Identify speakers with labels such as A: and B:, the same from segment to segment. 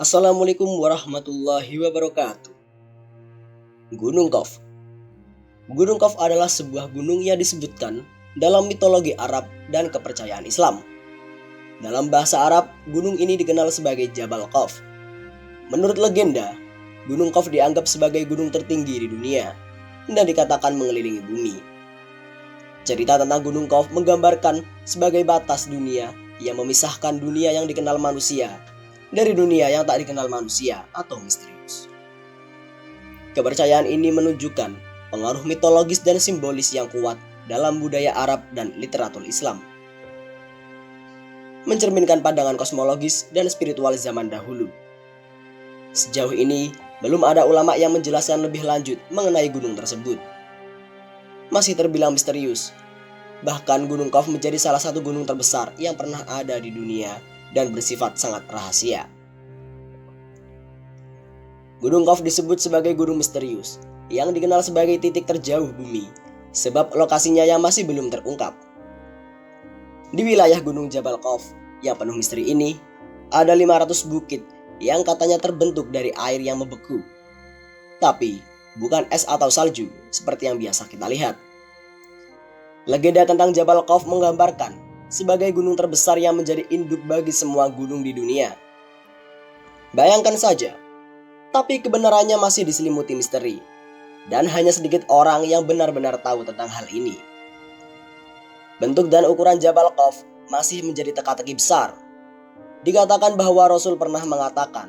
A: Assalamualaikum warahmatullahi wabarakatuh. Gunung Qaf. Gunung Qaf adalah sebuah gunung yang disebutkan dalam mitologi Arab dan kepercayaan Islam. Dalam bahasa Arab, gunung ini dikenal sebagai Jabal Qaf. Menurut legenda, Gunung Qaf dianggap sebagai gunung tertinggi di dunia dan dikatakan mengelilingi bumi. Cerita tentang Gunung Qaf menggambarkan sebagai batas dunia yang memisahkan dunia yang dikenal manusia dari dunia yang tak dikenal manusia atau misterius. Kepercayaan ini menunjukkan pengaruh mitologis dan simbolis yang kuat dalam budaya Arab dan literatur Islam, mencerminkan pandangan kosmologis dan spiritual zaman dahulu. Sejauh ini, belum ada ulama yang menjelaskan lebih lanjut mengenai gunung tersebut. Masih terbilang misterius. Bahkan Gunung Qaf menjadi salah satu gunung terbesar yang pernah ada di dunia dan bersifat sangat rahasia. Gunung Qaf disebut sebagai gunung misterius yang dikenal sebagai titik terjauh bumi sebab lokasinya yang masih belum terungkap. Di wilayah Gunung Jabal Qaf yang penuh misteri ini, ada 500 bukit yang katanya terbentuk dari air yang membeku. Tapi bukan es atau salju seperti yang biasa kita lihat. Legenda tentang Jabal Qaf menggambarkan sebagai gunung terbesar yang menjadi induk bagi semua gunung di dunia. Bayangkan saja, tapi kebenarannya masih diselimuti misteri, dan hanya sedikit orang yang benar-benar tahu tentang hal ini. Bentuk dan ukuran Jabal Qaf masih menjadi teka-teki besar. Dikatakan bahwa Rasul pernah mengatakan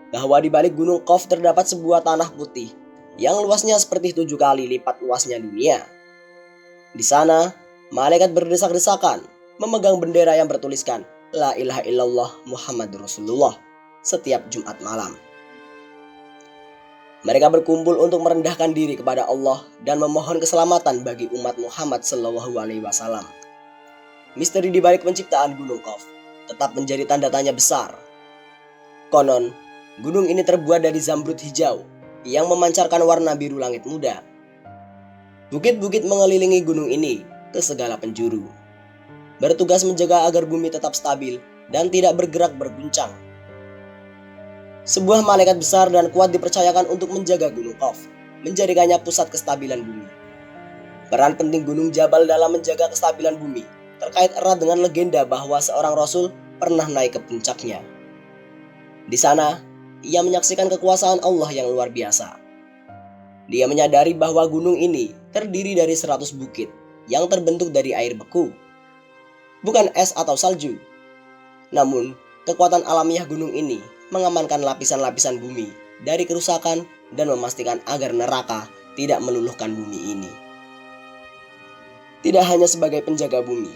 A: bahwa di balik Gunung Qaf terdapat sebuah tanah putih yang luasnya seperti 7 kali lipat luasnya dunia. Di sana, malaikat berdesak-desakan memegang bendera yang bertuliskan La ilaha illallah Muhammadur Rasulullah setiap Jumat malam. Mereka berkumpul untuk merendahkan diri kepada Allah dan memohon keselamatan bagi umat Muhammad SAW. Misteri di balik penciptaan Gunung Qaf tetap menjadi tanda tanya besar. Konon, gunung ini terbuat dari zamrud hijau yang memancarkan warna biru langit muda. Bukit-bukit mengelilingi gunung ini ke segala penjuru, bertugas menjaga agar bumi tetap stabil dan tidak bergerak berguncang. Sebuah malaikat besar dan kuat dipercayakan untuk menjaga Gunung Qaf, menjadikannya pusat kestabilan bumi. Peran penting Gunung Jabal dalam menjaga kestabilan bumi terkait erat dengan legenda bahwa seorang rasul pernah naik ke puncaknya. Di sana, ia menyaksikan kekuasaan Allah yang luar biasa. Dia menyadari bahwa gunung ini terdiri dari 100 bukit yang terbentuk dari air beku. Bukan es atau salju. Namun, kekuatan alamiah gunung ini mengamankan lapisan-lapisan bumi dari kerusakan dan memastikan agar neraka tidak meluluhkan bumi ini. Tidak hanya sebagai penjaga bumi,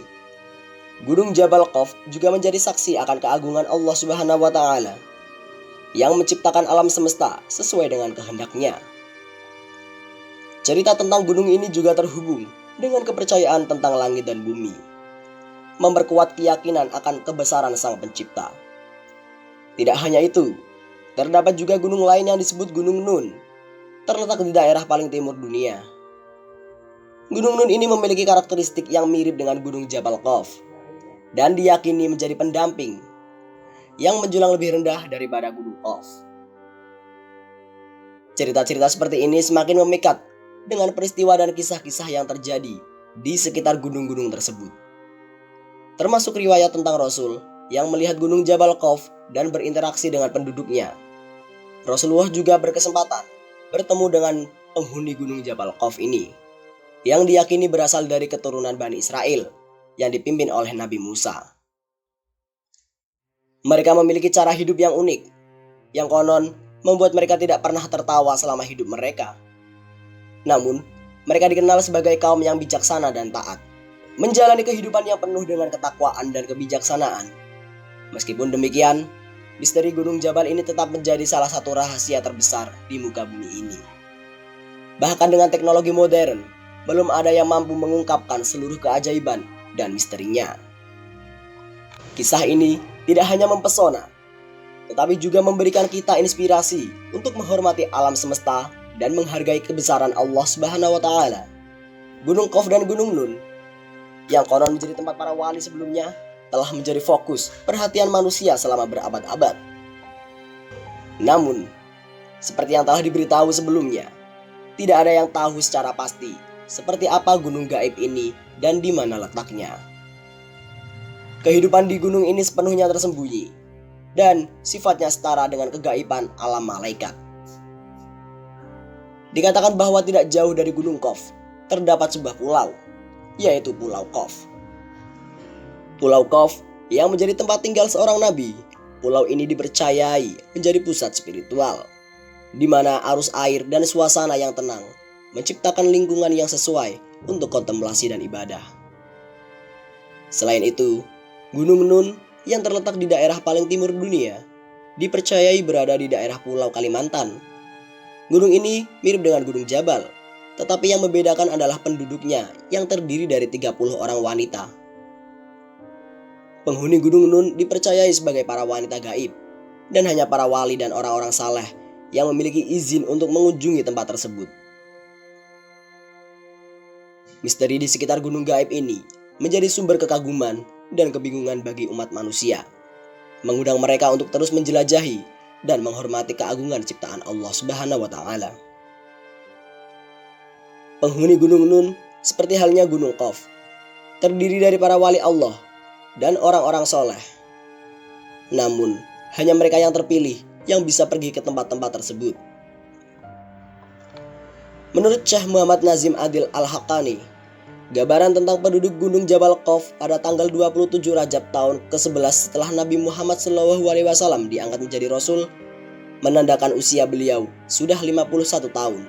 A: Gunung Jabal Qaf juga menjadi saksi akan keagungan Allah Subhanahu wa taala yang menciptakan alam semesta sesuai dengan kehendaknya. Cerita tentang gunung ini juga terhubung dengan kepercayaan tentang langit dan bumi, memperkuat keyakinan akan kebesaran Sang Pencipta. Tidak hanya itu, terdapat juga gunung lain yang disebut Gunung Nun, terletak di daerah paling timur dunia. Gunung Nun ini memiliki karakteristik yang mirip dengan Gunung Jabal Qaf, dan diyakini menjadi pendamping yang menjulang lebih rendah daripada Gunung Qaf. Cerita-cerita seperti ini semakin memikat dengan peristiwa dan kisah-kisah yang terjadi di sekitar gunung-gunung tersebut. Termasuk riwayat tentang Rasul yang melihat Gunung Jabal Qaf dan berinteraksi dengan penduduknya. Rasulullah juga berkesempatan bertemu dengan penghuni Gunung Jabal Qaf ini, yang diyakini berasal dari keturunan Bani Israel yang dipimpin oleh Nabi Musa. Mereka memiliki cara hidup yang unik, yang konon membuat mereka tidak pernah tertawa selama hidup mereka. Namun, mereka dikenal sebagai kaum yang bijaksana dan taat, menjalani kehidupan yang penuh dengan ketakwaan dan kebijaksanaan. Meskipun demikian, misteri Gunung Jabal ini tetap menjadi salah satu rahasia terbesar di muka bumi ini. Bahkan dengan teknologi modern, belum ada yang mampu mengungkapkan seluruh keajaiban dan misterinya. Kisah ini tidak hanya mempesona, tetapi juga memberikan kita inspirasi untuk menghormati alam semesta dan menghargai kebesaran Allah Subhanahu wa taala. Gunung Qaf dan Gunung Nun yang konon menjadi tempat para wali sebelumnya telah menjadi fokus perhatian manusia selama berabad-abad. Namun, seperti yang telah diberitahu sebelumnya, tidak ada yang tahu secara pasti seperti apa gunung gaib ini dan di mana letaknya. Kehidupan di gunung ini sepenuhnya tersembunyi dan sifatnya setara dengan kegaiban alam malaikat. Dikatakan bahwa tidak jauh dari Gunung Qaf terdapat sebuah pulau, yaitu Pulau Qaf. Pulau Qaf yang menjadi tempat tinggal seorang nabi. Pulau ini dipercayai menjadi pusat spiritual, di mana arus air dan suasana yang tenang menciptakan lingkungan yang sesuai untuk kontemplasi dan ibadah. Selain itu, Gunung Nun yang terletak di daerah paling timur dunia dipercayai berada di daerah Pulau Kalimantan. Gunung ini mirip dengan Gunung Jabal, tetapi yang membedakan adalah penduduknya yang terdiri dari 30 orang wanita. Penghuni Gunung Nun dipercayai sebagai para wanita gaib, dan hanya para wali dan orang-orang saleh yang memiliki izin untuk mengunjungi tempat tersebut. Misteri di sekitar gunung gaib ini menjadi sumber kekaguman dan kebingungan bagi umat manusia, mengundang mereka untuk terus menjelajahi dan menghormati keagungan ciptaan Allah Subhanahu wa Ta'ala. Penghuni Gunung Nun seperti halnya Gunung Qaf, terdiri dari para wali Allah dan orang-orang soleh. Namun, hanya mereka yang terpilih yang bisa pergi ke tempat-tempat tersebut. Menurut Syekh Muhammad Nazim Adil Al-Haqqani, gambaran tentang penduduk Gunung Jabal Qaf pada tanggal 27 Rajab tahun ke-11 setelah Nabi Muhammad SAW diangkat menjadi Rasul, menandakan usia beliau sudah 51 tahun.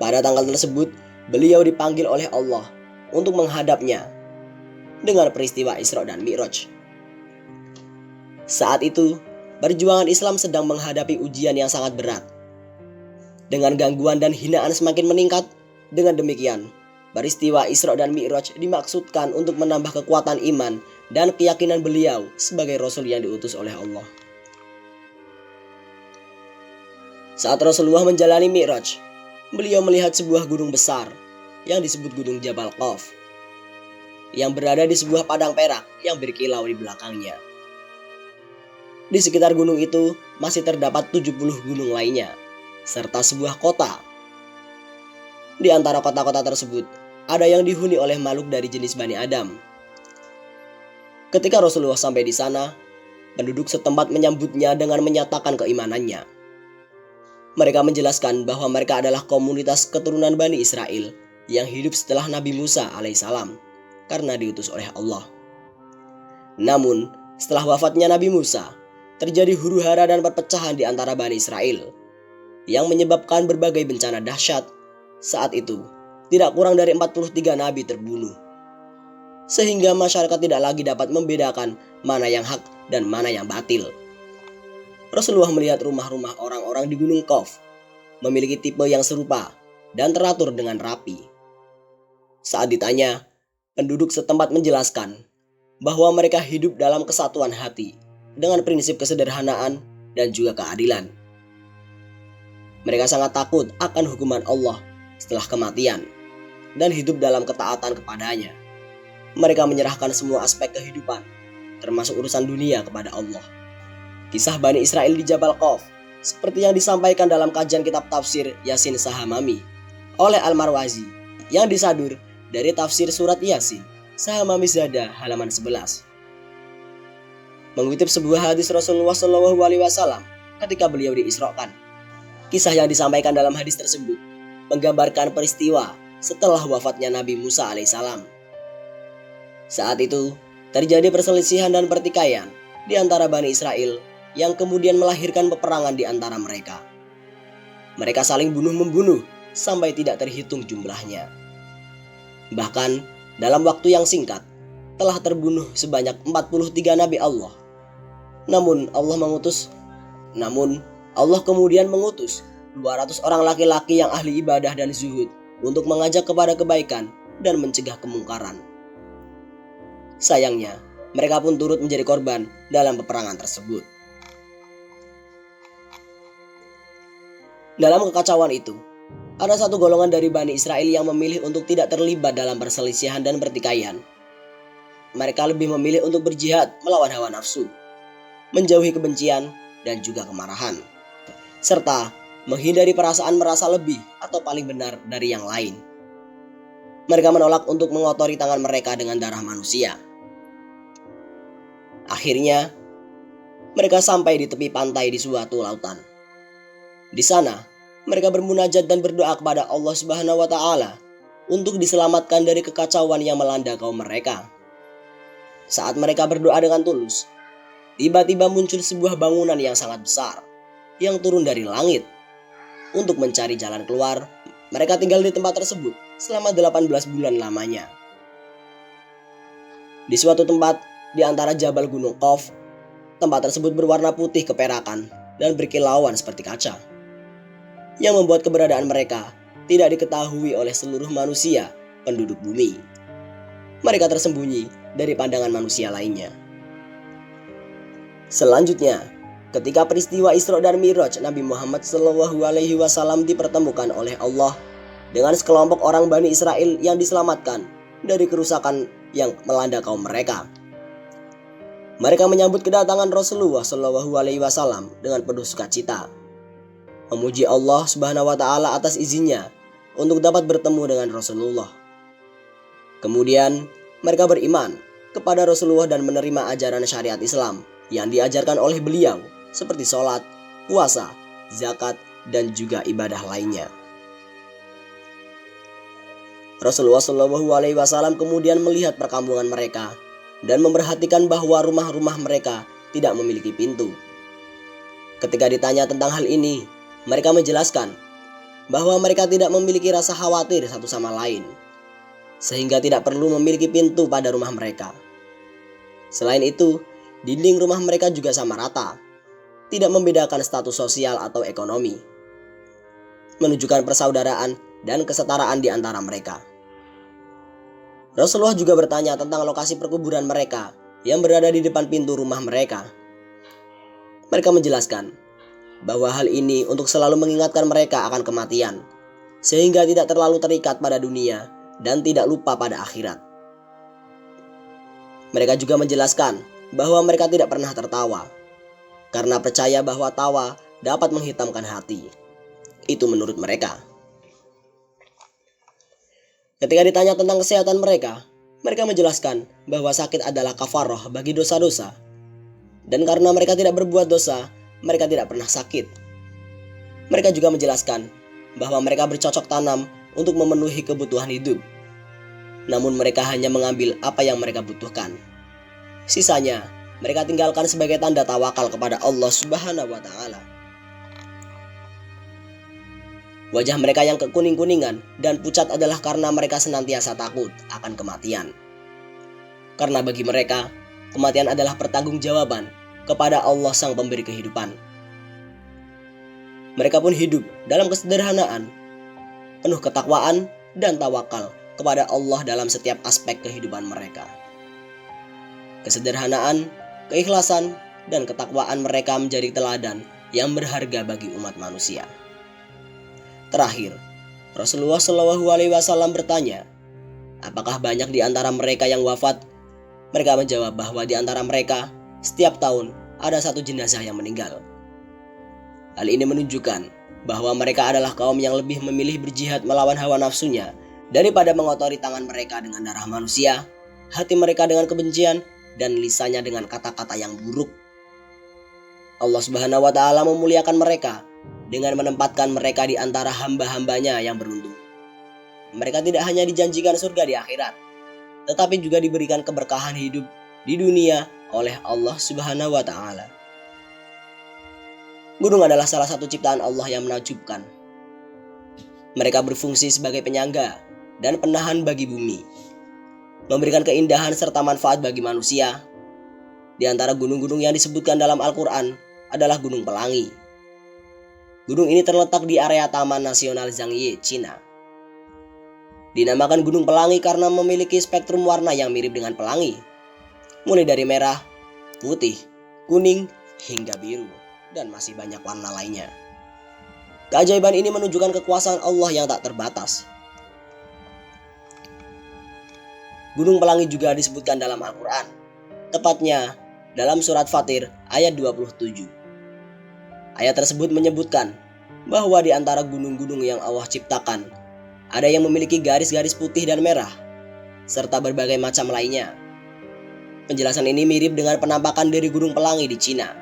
A: Pada tanggal tersebut, beliau dipanggil oleh Allah untuk menghadapnya dengan peristiwa Isra dan Mi'raj. Saat itu, perjuangan Islam sedang menghadapi ujian yang sangat berat. Dengan gangguan dan hinaan semakin meningkat, dengan demikian, peristiwa Isra dan Mi'raj dimaksudkan untuk menambah kekuatan iman dan keyakinan beliau sebagai Rasul yang diutus oleh Allah. Saat Rasulullah menjalani Mi'raj, beliau melihat sebuah gunung besar yang disebut Gunung Jabal Qaf, yang berada di sebuah padang perak yang berkilau di belakangnya. Di sekitar gunung itu masih terdapat 70 gunung lainnya, serta sebuah kota. Di antara kota-kota tersebut, ada yang dihuni oleh makhluk dari jenis Bani Adam. Ketika Rasulullah sampai di sana, penduduk setempat menyambutnya dengan menyatakan keimanannya. Mereka menjelaskan bahwa mereka adalah komunitas keturunan Bani Israel yang hidup setelah Nabi Musa alaihissalam karena diutus oleh Allah. Namun, setelah wafatnya Nabi Musa, terjadi huru-hara dan perpecahan di antara Bani Israel yang menyebabkan berbagai bencana dahsyat. Saat itu, tidak kurang dari 43 nabi terbunuh, sehingga masyarakat tidak lagi dapat membedakan mana yang hak dan mana yang batil. Rasulullah melihat rumah-rumah orang-orang di Gunung Qaf memiliki tipe yang serupa dan teratur dengan rapi. Saat ditanya, penduduk setempat menjelaskan bahwa mereka hidup dalam kesatuan hati dengan prinsip kesederhanaan dan juga keadilan. Mereka sangat takut akan hukuman Allah setelah kematian dan hidup dalam ketaatan kepadanya. Mereka menyerahkan semua aspek kehidupan, termasuk urusan dunia, kepada Allah. Kisah Bani Israel di Jabal Qaf seperti yang disampaikan dalam kajian kitab tafsir Yasin Sahamami oleh Al-Marwazi yang disadur dari tafsir surat Yasin Sahamami Zada halaman 11. Mengutip sebuah hadis Rasulullah SAW ketika beliau diisrokan. Kisah yang disampaikan dalam hadis tersebut menggambarkan peristiwa setelah wafatnya Nabi Musa alaihissalam. Saat itu terjadi perselisihan dan pertikaian di antara Bani Israel yang kemudian melahirkan peperangan di antara mereka. Mereka saling bunuh-membunuh sampai tidak terhitung jumlahnya. Bahkan dalam waktu yang singkat telah terbunuh sebanyak 43 nabi Allah. Namun Allah kemudian mengutus 200 orang laki-laki yang ahli ibadah dan zuhud untuk mengajak kepada kebaikan dan mencegah kemungkaran. Sayangnya, mereka pun turut menjadi korban dalam peperangan tersebut. Dalam kekacauan itu, ada satu golongan dari Bani Israel yang memilih untuk tidak terlibat dalam perselisihan dan pertikaian. Mereka lebih memilih untuk berjihad melawan hawa nafsu, menjauhi kebencian, dan juga kemarahan, serta menghindari perasaan merasa lebih atau paling benar dari yang lain. Mereka menolak untuk mengotori tangan mereka dengan darah manusia. Akhirnya, mereka sampai di tepi pantai di suatu lautan. Di sana, mereka bermunajat dan berdoa kepada Allah Subhanahu wa Ta'ala untuk diselamatkan dari kekacauan yang melanda kaum mereka. Saat mereka berdoa dengan tulus, tiba-tiba muncul sebuah bangunan yang sangat besar yang turun dari langit. Untuk mencari jalan keluar, mereka tinggal di tempat tersebut selama 18 bulan lamanya. Di suatu tempat di antara jabal Gunung Qaf, tempat tersebut berwarna putih keperakan dan berkilauan seperti kaca, yang membuat keberadaan mereka tidak diketahui oleh seluruh manusia penduduk bumi. Mereka tersembunyi dari pandangan manusia lainnya. Selanjutnya, ketika peristiwa Isra dan Mi'raj Nabi Muhammad SAW dipertemukan oleh Allah dengan sekelompok orang Bani Israel yang diselamatkan dari kerusakan yang melanda kaum mereka. Mereka menyambut kedatangan Rasulullah SAW dengan penuh sukacita, memuji Allah Subhanahu wa Ta'ala atas izinnya untuk dapat bertemu dengan Rasulullah. Kemudian mereka beriman kepada Rasulullah dan menerima ajaran syariat Islam yang diajarkan oleh beliau, seperti sholat, puasa, zakat, dan juga ibadah lainnya. Rasulullah SAW kemudian melihat perkampungan mereka dan memperhatikan bahwa rumah-rumah mereka tidak memiliki pintu. Ketika ditanya tentang hal ini, mereka menjelaskan bahwa mereka tidak memiliki rasa khawatir satu sama lain, sehingga tidak perlu memiliki pintu pada rumah mereka. Selain itu, dinding rumah mereka juga sama rata, tidak membedakan status sosial atau ekonomi, menunjukkan persaudaraan dan kesetaraan di antara mereka. Rasulullah juga bertanya tentang lokasi perkuburan mereka yang berada di depan pintu rumah mereka. Mereka menjelaskan bahwa hal ini untuk selalu mengingatkan mereka akan kematian, sehingga tidak terlalu terikat pada dunia dan tidak lupa pada akhirat. Mereka juga menjelaskan bahwa mereka tidak pernah tertawa, karena percaya bahwa tawa dapat menghitamkan hati. Itu menurut mereka. Ketika ditanya tentang kesehatan mereka menjelaskan bahwa sakit adalah kafaroh bagi dosa-dosa. Dan karena mereka tidak berbuat dosa, mereka tidak pernah sakit. Mereka juga menjelaskan bahwa mereka bercocok tanam untuk memenuhi kebutuhan hidup. Namun mereka hanya mengambil apa yang mereka butuhkan. Sisanya, mereka tinggalkan sebagai tanda tawakal kepada Allah Subhanahu wa Ta'ala. Wajah mereka yang kekuning-kuningan dan pucat adalah karena mereka senantiasa takut akan kematian. Karena bagi mereka, kematian adalah pertanggungjawaban kepada Allah Sang Pemberi kehidupan. Mereka pun hidup dalam kesederhanaan, penuh ketakwaan dan tawakal kepada Allah dalam setiap aspek kehidupan mereka. Kesederhanaan, keikhlasan, dan ketakwaan mereka menjadi teladan yang berharga bagi umat manusia. Terakhir, Rasulullah SAW bertanya, apakah banyak di antara mereka yang wafat? Mereka menjawab bahwa di antara mereka, setiap tahun ada satu jenazah yang meninggal. Hal ini menunjukkan bahwa mereka adalah kaum yang lebih memilih berjihad melawan hawa nafsunya daripada mengotori tangan mereka dengan darah manusia, hati mereka dengan kebencian, dan lisannya dengan kata-kata yang buruk. Allah Subhanahu wa Ta'ala memuliakan mereka dengan menempatkan mereka di antara hamba-hambanya yang beruntung. Mereka tidak hanya dijanjikan surga di akhirat, tetapi juga diberikan keberkahan hidup di dunia oleh Allah Subhanahu wa Ta'ala. Gunung adalah salah satu ciptaan Allah yang menakjubkan. Mereka berfungsi sebagai penyangga dan penahan bagi bumi, memberikan keindahan serta manfaat bagi manusia. Di antara gunung-gunung yang disebutkan dalam Al-Quran adalah Gunung Pelangi. Gunung ini terletak di area Taman Nasional Zhangye, Cina. Dinamakan Gunung Pelangi karena memiliki spektrum warna yang mirip dengan pelangi, mulai dari merah, putih, kuning, hingga biru, dan masih banyak warna lainnya. Keajaiban ini menunjukkan kekuasaan Allah yang tak terbatas. Gunung Pelangi juga disebutkan dalam Al-Quran, tepatnya dalam surat Fatir ayat 27. Ayat tersebut menyebutkan bahwa di antara gunung-gunung yang Allah ciptakan, ada yang memiliki garis-garis putih dan merah, serta berbagai macam lainnya. Penjelasan ini mirip dengan penampakan dari Gunung Pelangi di Cina.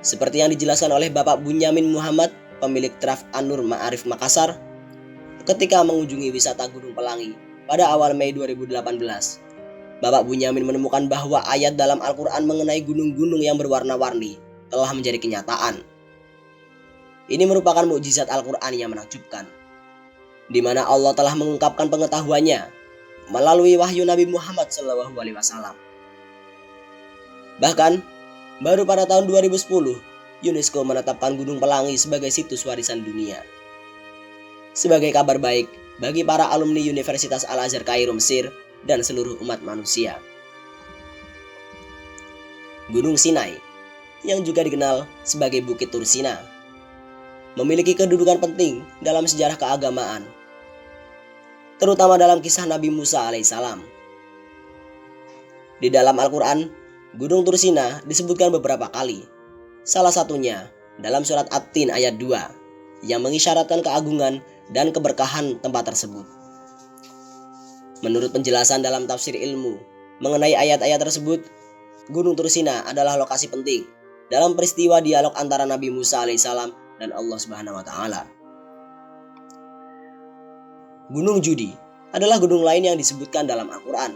A: Seperti yang dijelaskan oleh Bapak Bunyamin Muhammad, pemilik Traf An-Nur Ma'arif Makassar, ketika mengunjungi wisata Gunung Pelangi pada awal Mei 2018. Bapak Bunyamin menemukan bahwa ayat dalam Al-Quran mengenai gunung-gunung yang berwarna-warni telah menjadi kenyataan. Ini merupakan mukjizat Al-Quran yang menakjubkan, di mana Allah telah mengungkapkan pengetahuannya melalui wahyu Nabi Muhammad SAW. Bahkan, baru pada tahun 2010, UNESCO menetapkan Gunung Pelangi sebagai situs warisan dunia. Sebagai kabar baik bagi para alumni Universitas Al-Azhar Kairo, Mesir, dan seluruh umat manusia. Gunung Sinai, yang juga dikenal sebagai Bukit Tursina, memiliki kedudukan penting dalam sejarah keagamaan, terutama dalam kisah Nabi Musa alaihissalam. Di dalam Al-Quran, Gunung Tursina disebutkan beberapa kali, salah satunya dalam surat At-Tin ayat 2, yang mengisyaratkan keagungan dan keberkahan tempat tersebut. Menurut penjelasan dalam tafsir ilmu mengenai ayat-ayat tersebut, Gunung Tursina adalah lokasi penting dalam peristiwa dialog antara Nabi Musa alaihissalam dan Allah Subhanahu wa taala. Gunung Judi adalah gunung lain yang disebutkan dalam Al-Quran.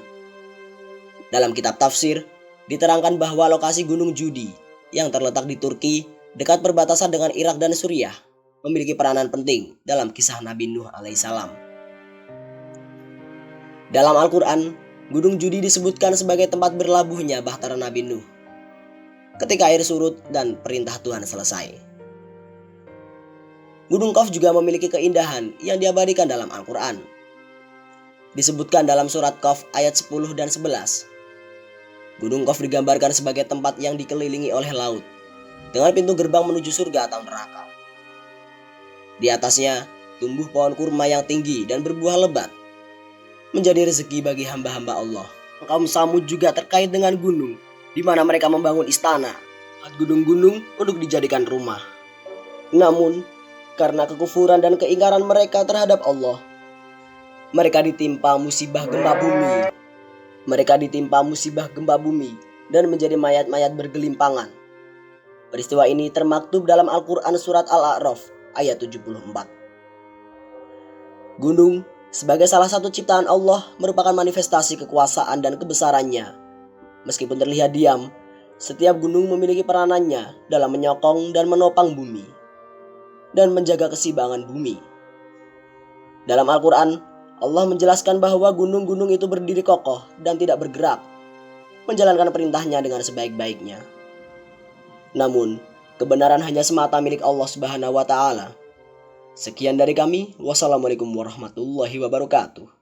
A: Dalam kitab tafsir, diterangkan bahwa lokasi Gunung Judi yang terletak di Turki dekat perbatasan dengan Irak dan Suriah memiliki peranan penting dalam kisah Nabi Nuh alaihissalam. Dalam Al-Quran, Gunung Judi disebutkan sebagai tempat berlabuhnya bahtera Nabi Nuh ketika air surut dan perintah Tuhan selesai. Gunung Qaf juga memiliki keindahan yang diabadikan dalam Al-Quran. Disebutkan dalam surat Qaf ayat 10 dan 11. Gunung Qaf digambarkan sebagai tempat yang dikelilingi oleh laut dengan pintu gerbang menuju surga atau neraka. Di atasnya tumbuh pohon kurma yang tinggi dan berbuah lebat, menjadi rezeki bagi hamba-hamba Allah. Kaum Samud juga terkait dengan gunung, di mana mereka membangun istana atau gunung-gunung untuk dijadikan rumah. Namun, karena kekufuran dan keingkaran mereka terhadap Allah, mereka ditimpa musibah gempa bumi dan menjadi mayat-mayat bergelimpangan. Peristiwa ini termaktub dalam Al-Quran surat Al-A'raf ayat 74. Gunung sebagai salah satu ciptaan Allah merupakan manifestasi kekuasaan dan kebesarannya. Meskipun terlihat diam, setiap gunung memiliki peranannya dalam menyokong dan menopang bumi dan menjaga keseimbangan bumi. Dalam Al-Quran, Allah menjelaskan bahwa gunung-gunung itu berdiri kokoh dan tidak bergerak, menjalankan perintahnya dengan sebaik-baiknya. Namun, kebenaran hanya semata milik Allah Subhanahu wa taala. Sekian dari kami. Wassalamualaikum warahmatullahi wabarakatuh.